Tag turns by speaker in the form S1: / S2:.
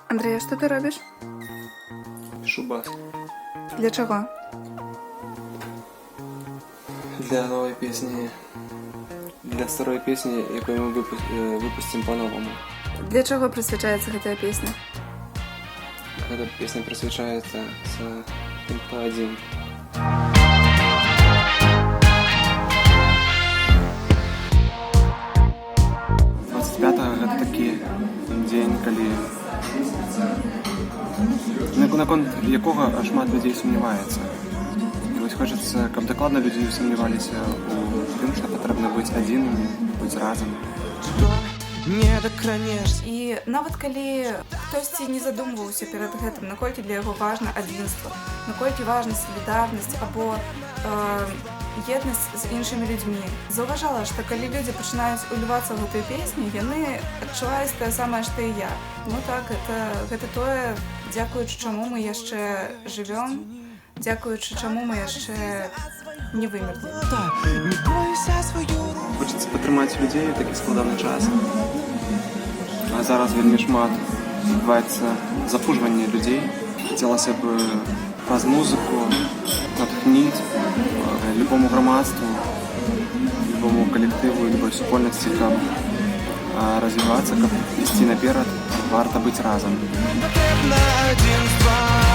S1: Андрій, а що ти робиш?
S2: Пишу бас.
S1: Для чого?
S2: Для новой песни. Для второй песни, яку ми випустимо по-новому.
S1: Для чого присвячається ця пісня?
S2: Эта песня присвячається МП1. 25-го гэта такі дзень, калі наконт якога шмат людзей сумняваецца. І вось хочацца, каб дакладна людзі сумняваліся у тым, што патрэбна быць адзіным, быць разам.
S3: Не дакранешся.
S1: І нават калі хтосьці не задумваўся перад гэтым, наколькі для яго важна адзінства, наколькі важна салідарнасць або єднасць з іншымі людзьмі. Заўважала, што калі людзі пачынаюць улівацца ў гэтую песню, яны адчуваюць тое самае, што і я. Ну так, гэта тое, дзякуючы чаму мы яшчэ жывём, дзякуючы чаму мы яшчэ не вымерлі.
S2: Хочацца падтрымаць людзей у такі складаны час. А зараз вельмі шмат адбываецца запужванне людзей. Хацелася б праз музыку натхніць любому грамадству, любому калектыву, любой супольнасці, каб развівацца, каб ісці наперад, варта быць разам.
S3: Патрэбна адзінства.